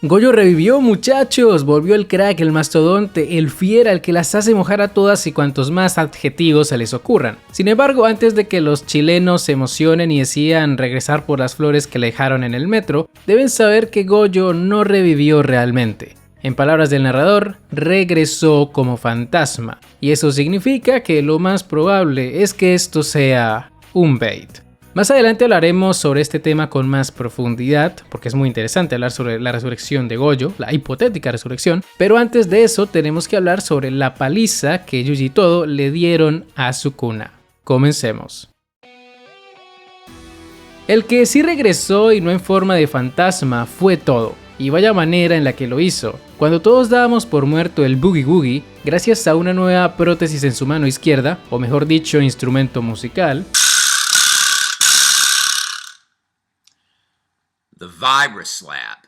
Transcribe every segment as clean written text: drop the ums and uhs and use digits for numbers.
Gojo revivió, muchachos, volvió el crack, el mastodonte, el fiera, el que las hace mojar a todas y cuantos más adjetivos se les ocurran. Sin embargo, antes de que los chilenos se emocionen y decidan regresar por las flores que le dejaron en el metro, deben saber que Gojo no revivió realmente. En palabras del narrador, regresó como fantasma, y eso significa que lo más probable es que esto sea un bait. Más adelante hablaremos sobre este tema con más profundidad, porque es muy interesante hablar sobre la resurrección de Gojo, la hipotética resurrección, pero antes de eso tenemos que hablar sobre la paliza que Yuji y Todo le dieron a Sukuna. Comencemos. El que sí regresó y no en forma de fantasma fue Todo, y vaya manera en la que lo hizo. Cuando todos dábamos por muerto el Boogie Woogie, gracias a una nueva prótesis en su mano izquierda, o mejor dicho instrumento musical, The Vibraslap.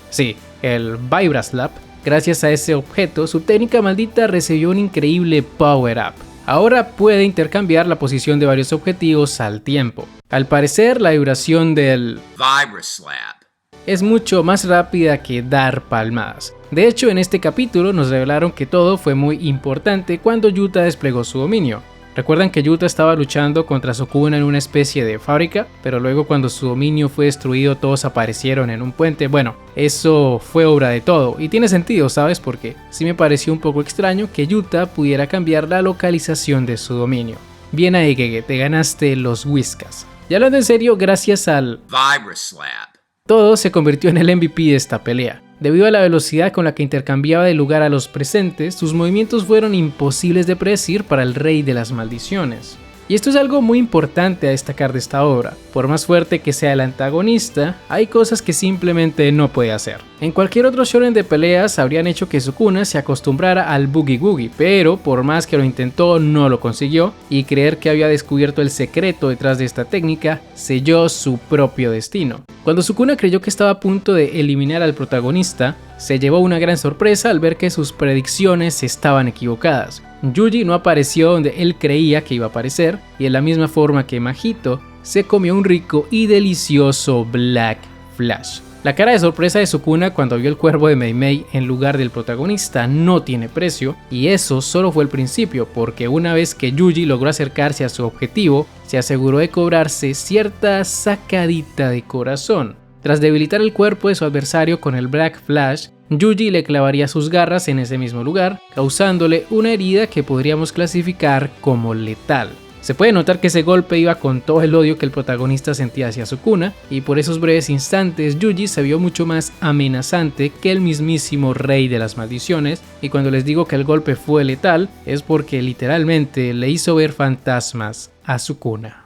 Sí, el Vibraslap. Gracias a ese objeto, su técnica maldita recibió un increíble power-up. Ahora puede intercambiar la posición de varios objetivos al tiempo. Al parecer, la duración del Vibraslap es mucho más rápida que dar palmadas. De hecho, en este capítulo nos revelaron que todo fue muy importante cuando Yuta desplegó su dominio. Recuerdan que Yuta estaba luchando contra Sukuna en una especie de fábrica, pero luego cuando su dominio fue destruido todos aparecieron en un puente. Bueno, eso fue obra de Todo y tiene sentido, ¿sabes? Porque sí me pareció un poco extraño que Yuta pudiera cambiar la localización de su dominio. Bien ahí, Gege, te ganaste los whiskas. Y hablando en serio, gracias al Vibraslap. Todo se convirtió en el MVP de esta pelea. Debido a la velocidad con la que intercambiaba de lugar a los presentes, sus movimientos fueron imposibles de predecir para el rey de las maldiciones. Y esto es algo muy importante a destacar de esta obra. Por más fuerte que sea el antagonista, hay cosas que simplemente no puede hacer. En cualquier otro shonen de peleas habrían hecho que Sukuna se acostumbrara al Boogie Woogie, pero por más que lo intentó no lo consiguió, y creer que había descubierto el secreto detrás de esta técnica selló su propio destino. Cuando Sukuna creyó que estaba a punto de eliminar al protagonista, se llevó una gran sorpresa al ver que sus predicciones estaban equivocadas. Yuji no apareció donde él creía que iba a aparecer, y de la misma forma que Mahito, se comió un rico y delicioso Black Flash. La cara de sorpresa de Sukuna cuando vio el cuerpo de Mei Mei en lugar del protagonista no tiene precio, y eso solo fue el principio, porque una vez que Yuji logró acercarse a su objetivo, se aseguró de cobrarse cierta sacadita de corazón. Tras debilitar el cuerpo de su adversario con el Black Flash, Yuji le clavaría sus garras en ese mismo lugar, causándole una herida que podríamos clasificar como letal. Se puede notar que ese golpe iba con todo el odio que el protagonista sentía hacia Sukuna, y por esos breves instantes Yuji se vio mucho más amenazante que el mismísimo rey de las maldiciones, y cuando les digo que el golpe fue letal, es porque literalmente le hizo ver fantasmas a Sukuna.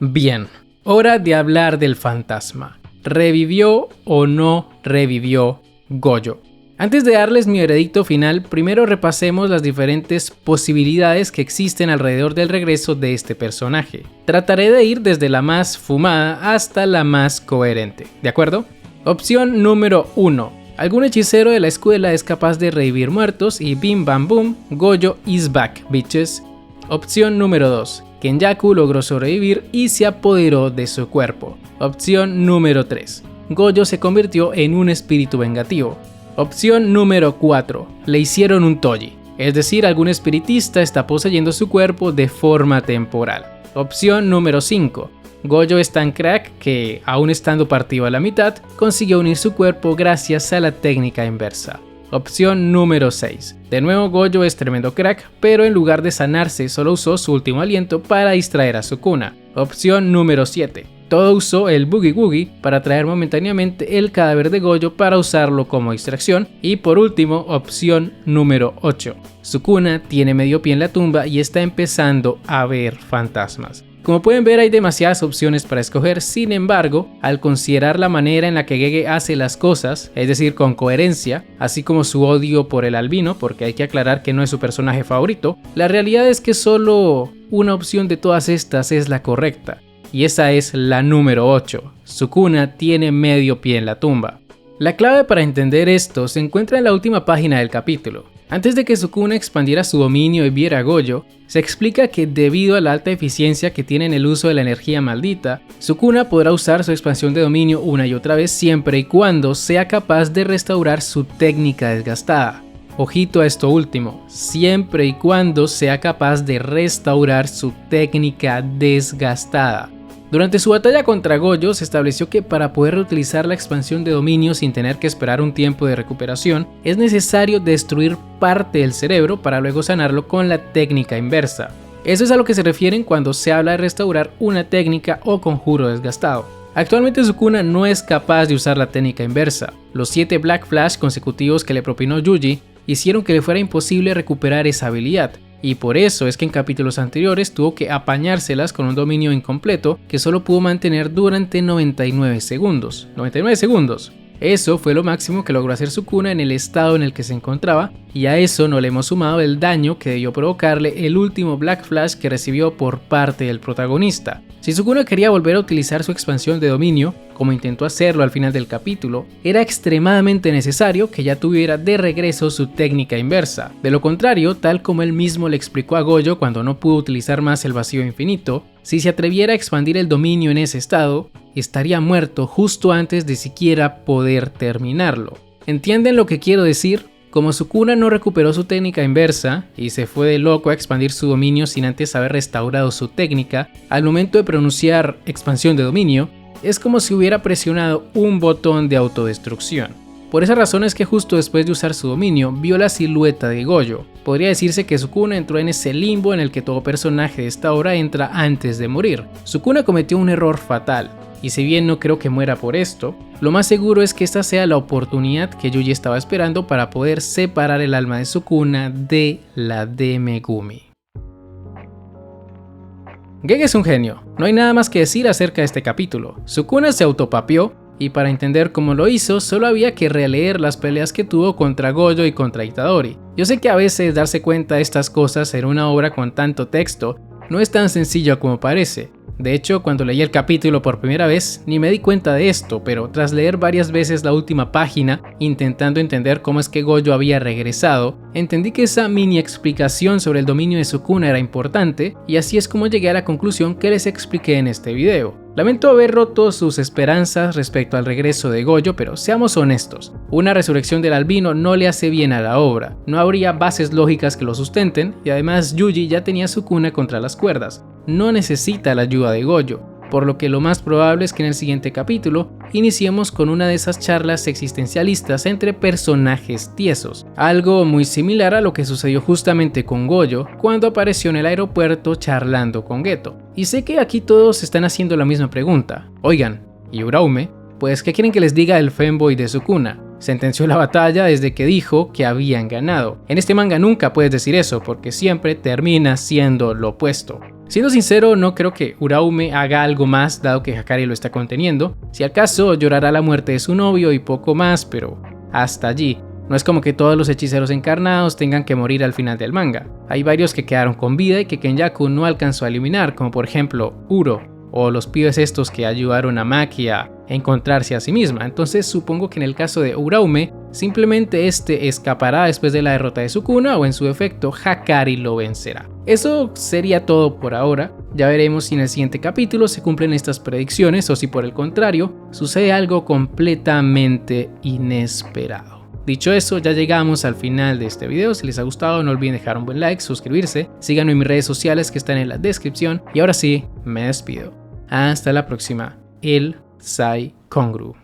Bien, hora de hablar del fantasma. ¿Revivió o no revivió Gojo? Antes de darles mi veredicto final, primero repasemos las diferentes posibilidades que existen alrededor del regreso de este personaje. Trataré de ir desde la más fumada hasta la más coherente, ¿de acuerdo? Opción número 1. Algún hechicero de la escuela es capaz de revivir muertos y bim bam boom, Gojo is back, bitches. Opción número 2. Kenjaku logró sobrevivir y se apoderó de su cuerpo. Opción número 3. Gojo se convirtió en un espíritu vengativo. Opción número 4. Le hicieron un toji, es decir, algún espiritista está poseyendo su cuerpo de forma temporal. Opción número 5. Gojo es tan crack que, aún estando partido a la mitad, consiguió unir su cuerpo gracias a la técnica inversa. Opción número 6. De nuevo Gojo es tremendo crack, pero en lugar de sanarse solo usó su último aliento para distraer a Sukuna. Opción número 7. Todo usó el Boogie Woogie para traer momentáneamente el cadáver de Gojo para usarlo como distracción. Y por último, opción número 8. Sukuna tiene medio pie en la tumba y está empezando a ver fantasmas. Como pueden ver, hay demasiadas opciones para escoger. Sin embargo, al considerar la manera en la que Gege hace las cosas, es decir, con coherencia, así como su odio por el albino, porque hay que aclarar que no es su personaje favorito, la realidad es que solo una opción de todas estas es la correcta. Y esa es la número 8. Sukuna tiene medio pie en la tumba. La clave para entender esto se encuentra en la última página del capítulo. Antes de que Sukuna expandiera su dominio y viera a Gojo, se explica que debido a la alta eficiencia que tiene en el uso de la energía maldita, Sukuna podrá usar su expansión de dominio una y otra vez siempre y cuando sea capaz de restaurar su técnica desgastada. Ojito a esto último, siempre y cuando sea capaz de restaurar su técnica desgastada. Durante su batalla contra Gojo se estableció que para poder reutilizar la expansión de dominio sin tener que esperar un tiempo de recuperación, es necesario destruir parte del cerebro para luego sanarlo con la técnica inversa. Eso es a lo que se refieren cuando se habla de restaurar una técnica o conjuro desgastado. Actualmente Sukuna no es capaz de usar la técnica inversa. Los 7 Black Flash consecutivos que le propinó Yuji hicieron que le fuera imposible recuperar esa habilidad. Y por eso es que en capítulos anteriores tuvo que apañárselas con un dominio incompleto que solo pudo mantener durante 99 segundos. 99 segundos. Eso fue lo máximo que logró hacer Sukuna en el estado en el que se encontraba, y a eso no le hemos sumado el daño que debió provocarle el último Black Flash que recibió por parte del protagonista. Si Sukuna quería volver a utilizar su expansión de dominio, como intentó hacerlo al final del capítulo, era extremadamente necesario que ya tuviera de regreso su técnica inversa. De lo contrario, tal como él mismo le explicó a Gojo cuando no pudo utilizar más el vacío infinito, si se atreviera a expandir el dominio en ese estado, estaría muerto justo antes de siquiera poder terminarlo. ¿Entienden lo que quiero decir? Como Sukuna no recuperó su técnica inversa y se fue de loco a expandir su dominio sin antes haber restaurado su técnica, al momento de pronunciar expansión de dominio, es como si hubiera presionado un botón de autodestrucción. Por esa razón es que justo después de usar su dominio, vio la silueta de Gojo. Podría decirse que Sukuna entró en ese limbo en el que todo personaje de esta obra entra antes de morir. Sukuna cometió un error fatal, y si bien no creo que muera por esto, lo más seguro es que esta sea la oportunidad que Yuji estaba esperando para poder separar el alma de Sukuna de la de Megumi. Gege es un genio, no hay nada más que decir acerca de este capítulo. Sukuna se autopapió, y para entender cómo lo hizo, solo había que releer las peleas que tuvo contra Gojo y contra Itadori. Yo sé que a veces darse cuenta de estas cosas en una obra con tanto texto no es tan sencillo como parece. De hecho, cuando leí el capítulo por primera vez, ni me di cuenta de esto, pero tras leer varias veces la última página, intentando entender cómo es que Gojo había regresado, entendí que esa mini explicación sobre el dominio de Sukuna era importante, y así es como llegué a la conclusión que les expliqué en este video. Lamento haber roto sus esperanzas respecto al regreso de Gojo, pero seamos honestos, una resurrección del albino no le hace bien a la obra, no habría bases lógicas que lo sustenten, y además Yuji ya tenía Sukuna contra las cuerdas, no necesita la ayuda de Gojo, por lo que lo más probable es que en el siguiente capítulo iniciemos con una de esas charlas existencialistas entre personajes tiesos, algo muy similar a lo que sucedió justamente con Gojo cuando apareció en el aeropuerto charlando con Geto. Y sé que aquí todos están haciendo la misma pregunta, oigan, ¿y Uraume? Pues ¿qué quieren que les diga el femboy de Sukuna? Sentenció la batalla desde que dijo que habían ganado. En este manga nunca puedes decir eso porque siempre termina siendo lo opuesto. Siendo sincero, no creo que Uraume haga algo más dado que Hakari lo está conteniendo. Si acaso llorará la muerte de su novio y poco más, pero hasta allí. No es como que todos los hechiceros encarnados tengan que morir al final del manga. Hay varios que quedaron con vida y que Kenjaku no alcanzó a eliminar, como por ejemplo Uro, o los pibes estos que ayudaron a Maki a encontrarse a sí misma. Entonces supongo que en el caso de Uraume, simplemente este escapará después de la derrota de Sukuna o en su defecto Hakari lo vencerá. Eso sería todo por ahora, ya veremos si en el siguiente capítulo se cumplen estas predicciones o si por el contrario sucede algo completamente inesperado. Dicho eso, ya llegamos al final de este video. Si les ha gustado no olviden dejar un buen like, suscribirse, síganme en mis redes sociales que están en la descripción y ahora sí, me despido. Hasta la próxima, el Sai Kongru.